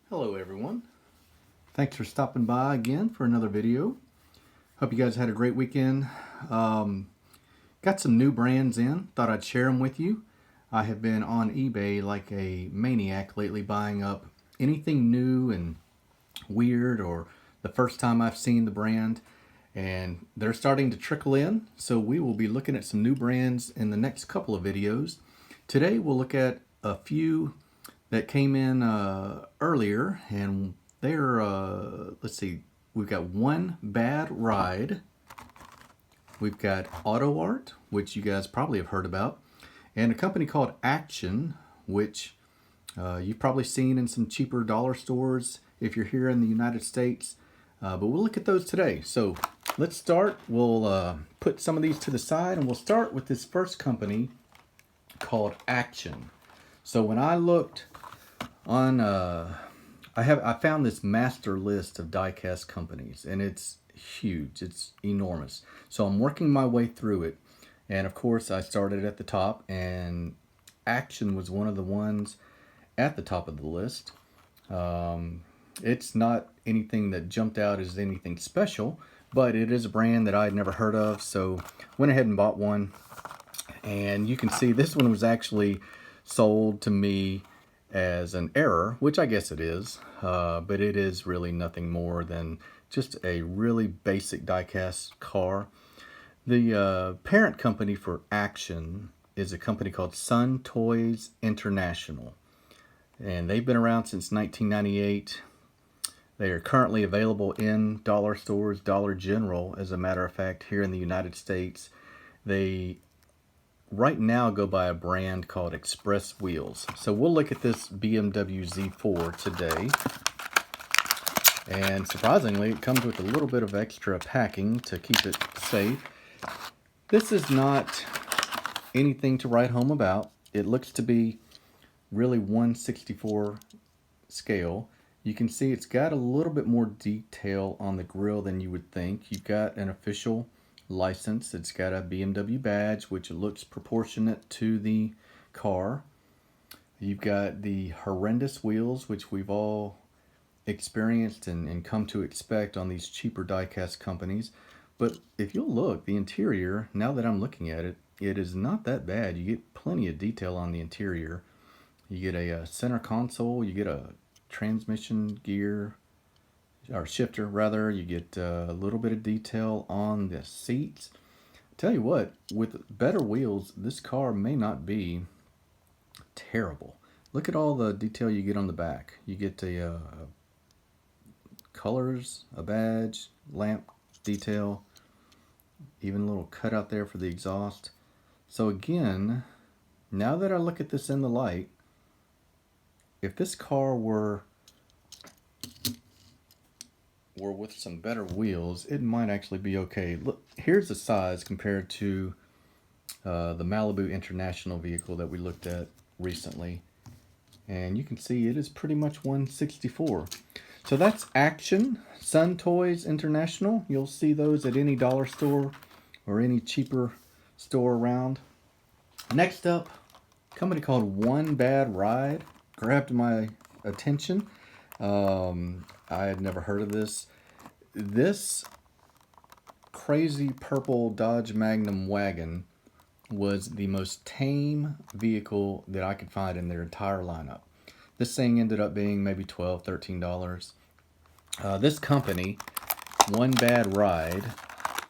Hello everyone. Thanks for stopping by again for another video. Hope you guys had a great weekend. Got some new brands in. Thought I'd share them with you. I have been on eBay like a maniac lately, buying up anything new and weird or the first time I've seen the brand. And they're starting to trickle in. So we will be looking at some new brands in the next couple of videos. Today we'll look at a few that came in earlier, and they're, let's see, we've got One Bad Ride, we've got Auto Art, which you guys probably have heard about, and a company called Action, which you've probably seen in some cheaper dollar stores if you're here in the United States, but we'll look at those today. So let's start. We'll put some of these to the side, and we'll start with this first company called Action. So when I looked on, I found this master list of diecast companies, and it's huge. It's enormous. So I'm working my way through it, and of course I started at the top, and Action was one of the ones at the top of the list. It's not anything that jumped out as anything special, but it is a brand that I'd never heard of, so went ahead and bought one. And you can see this one was actually sold to me as an error, which I guess it is, but it is really nothing more than just a really basic diecast car. The parent company for Action is a company called Sun Toys International, and they've been around since 1998. They are currently available in dollar stores, Dollar General, as a matter of fact, here in the United States. They right now go by a brand called Express Wheels. So we'll look at this BMW Z4 today. And surprisingly, it comes with a little bit of extra packing to keep it safe. This is not anything to write home about. It looks to be really 1/64 scale. You can see it's got a little bit more detail on the grille than you would think. You've got an official license. It's got a BMW badge, which looks proportionate to the car. You've got the horrendous wheels, which we've all experienced and come to expect on these cheaper diecast companies. But if you'll look, the interior, now that I'm looking at it, it is not that bad. You get plenty of detail on the interior. You get a center console, you get a transmission gear, or shifter rather. You get a little bit of detail on the seats. Tell you what, with better wheels, this car may not be terrible. Look at all the detail you get on the back. You get a colors, a badge, lamp detail, even a little cutout there for the exhaust. So again, now that I look at this in the light, if this car were with some better wheels, it might actually be okay. Look, here's the size compared to the Malibu International vehicle that we looked at recently, and you can see it is pretty much 1/64. So that's Action, Sun Toys International. You'll see those at any dollar store or any cheaper store around. Next up, a company called One Bad Ride grabbed my attention. I had never heard of this. This crazy purple Dodge Magnum wagon was the most tame vehicle that I could find in their entire lineup. This thing ended up being maybe $12, $13. This company, One Bad Ride,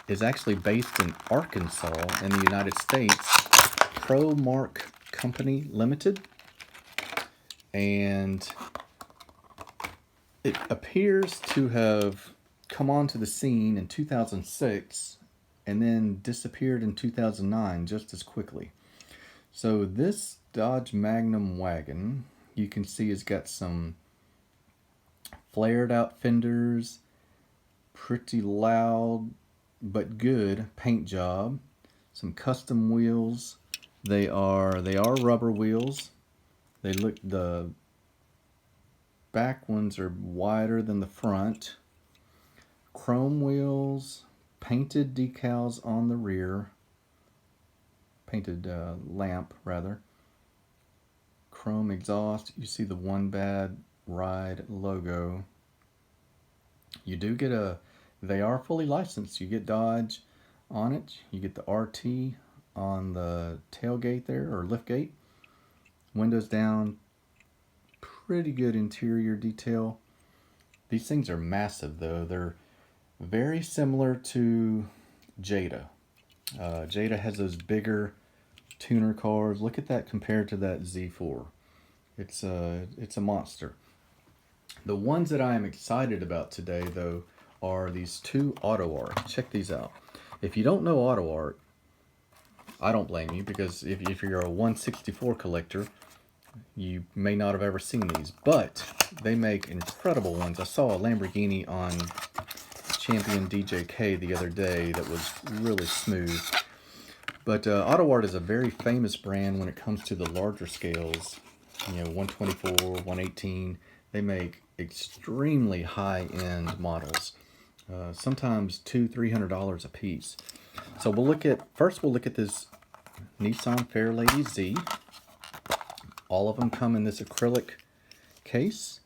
is actually based in Arkansas in the United States. ProMark Company Limited. And it appears to have come onto the scene in 2006 and then disappeared in 2009 just as quickly. So this Dodge Magnum wagon, you can see, has got some flared out fenders, pretty loud but good paint job, some custom wheels. They are rubber wheels. They look, the back ones are wider than the front. Chrome wheels, painted decals on the rear, painted lamp rather. Chrome exhaust. You see the One Bad Ride logo. You do get they are fully licensed. You get Dodge on it. You get the RT on the tailgate there, or lift gate. Windows down. Pretty good interior detail. These things are massive though. They're very similar to Jada. Jada has those bigger tuner cars. Look at that compared to that Z4. It's a monster. The ones that I am excited about today though are these two Auto Art. Check these out. If you don't know Auto Art, I don't blame you, because if you're a 164 collector, you may not have ever seen these, but they make incredible ones. I saw a Lamborghini on Champion DJK the other day that was really smooth. But Auto Art is a very famous brand when it comes to the larger scales. 124, 118. They make extremely high-end models. Sometimes $200-300 a piece. So we'll look at this Nissan Fairlady Z. All of them come in this acrylic case.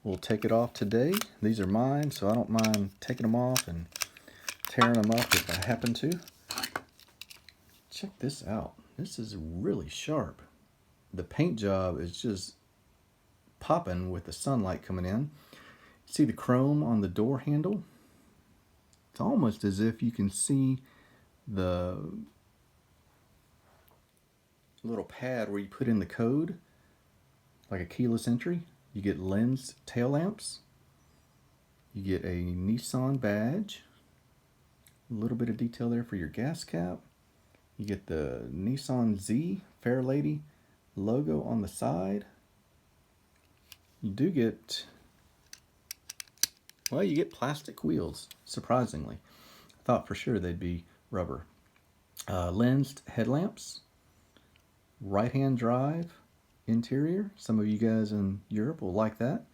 We'll take it off today. These are mine, so I don't mind taking them off and tearing them up if I happen to. Check this out. This is really sharp. The paint job is just popping with the sunlight coming in. See the chrome on the door handle? It's almost as if you can see the little pad where you put in the code, like a keyless entry. You get lens tail lamps. You get a Nissan badge. A little bit of detail there for your gas cap. You get the Nissan Z Fairlady logo on the side. You do get, well, you get plastic wheels, surprisingly. I thought for sure they'd be rubber. Lensed headlamps. Right-hand drive interior. Some of you guys in Europe will like that.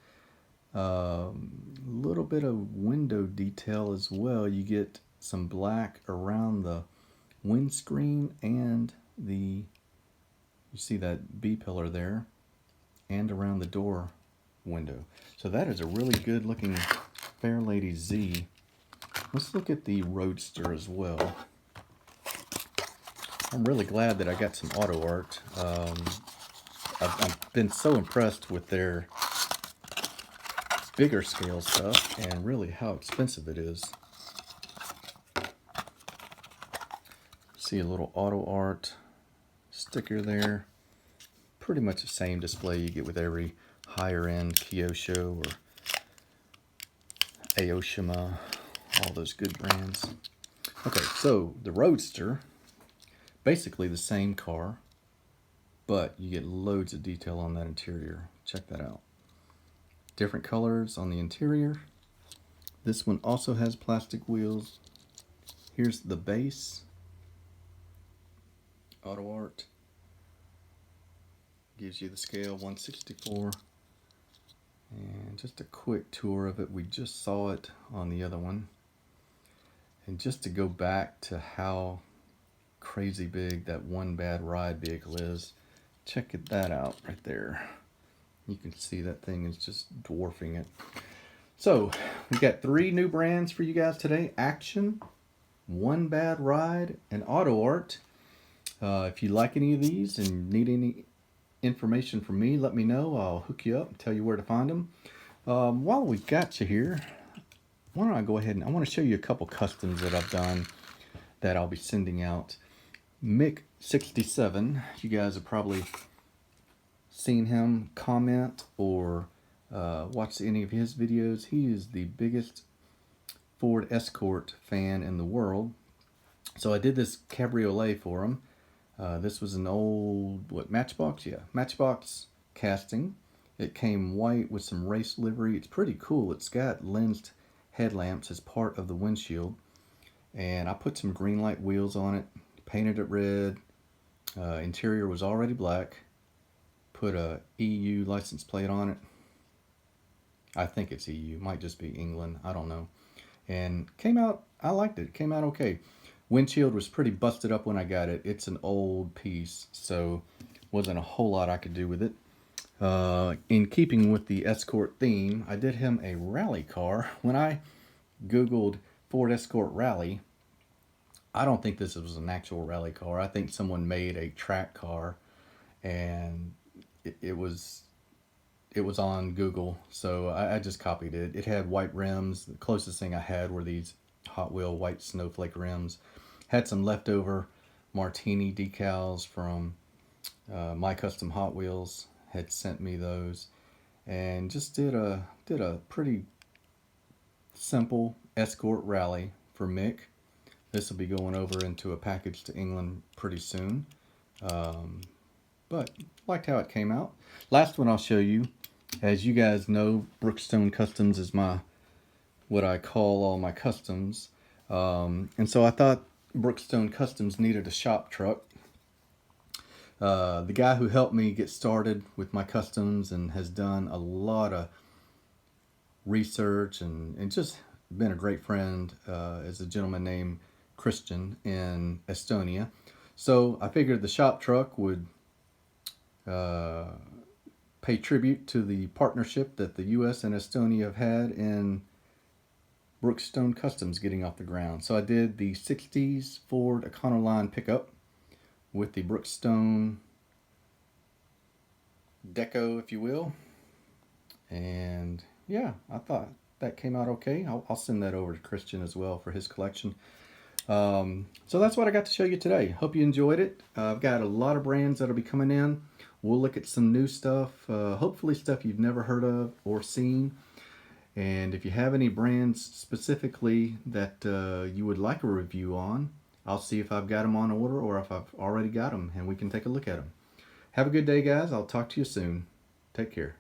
Little bit of window detail as well. You get some black around the windscreen and you see that B-pillar there, and around the door window. So that is a really good looking Fairlady Z. Let's look at the Roadster as well. I'm really glad that I got some Auto Art. I've been so impressed with their bigger scale stuff and really how expensive it is. See a little Auto Art sticker there. Pretty much the same display you get with every higher end Kyosho or Aoshima, all those good brands. Okay, so the Roadster, basically the same car, but you get loads of detail on that interior. Check that out. Different colors on the interior. This one also has plastic wheels. Here's the base. Auto Art. Gives you the scale 164. And just a quick tour of it. We just saw it on the other one. And just to go back to how crazy big that One Bad Ride vehicle is, check that out right there. You can see that thing is just dwarfing it. So we've got 3 new brands for you guys today: Action, One Bad Ride, and Auto Art. If you like any of these and need any information from me, let me know. I'll hook you up and tell you where to find them. While we've got you here, why don't I go ahead and I want to show you a couple customs that I've done that I'll be sending out. Mick67, you guys have probably seen him comment or watch any of his videos. He is the biggest Ford Escort fan in the world. So I did this cabriolet for him. This was an old, Matchbox? Yeah, Matchbox casting. It came white with some race livery. It's pretty cool. It's got lensed headlamps as part of the windshield. And I put some green light wheels on it, painted it red. Interior was already black. Put a EU license plate on it. I think it's EU, might just be England, I don't know. And came out, I liked it, came out okay. Windshield was pretty busted up when I got it. It's an old piece, so wasn't a whole lot I could do with it. In keeping with the Escort theme, I did him a rally car. When I Googled Ford Escort Rally, I don't think this was an actual rally car. I think someone made a track car, and it was on Google, so I just copied it. It had white rims. The closest thing I had were these Hot Wheel white snowflake rims. Had some leftover Martini decals from My Custom Hot Wheels. Had sent me those, and just did a pretty simple Escort rally for Mick. This will be going over into a package to England pretty soon. But liked how it came out. Last one I'll show you. As you guys know, Brookstone Customs is what I call all my customs. And so I thought Brookstone Customs needed a shop truck. The guy who helped me get started with my customs and has done a lot of research and just been a great friend is a gentleman named Christian in Estonia. So I figured the shop truck would pay tribute to the partnership that the U.S. and Estonia have had in Brookstone Customs getting off the ground. So I did the 60s Ford Econoline pickup with the Brookstone deco, if you will. And yeah, I thought that came out okay. I'll send that over to Christian as well for his collection. So that's what I got to show you today. Hope you enjoyed it. I've got a lot of brands that'll be coming in. We'll look at some new stuff, hopefully stuff you've never heard of or seen. And if you have any brands specifically that you would like a review on, I'll see if I've got them on order or if I've already got them, and we can take a look at them. Have a good day, guys. I'll talk to you soon. Take care.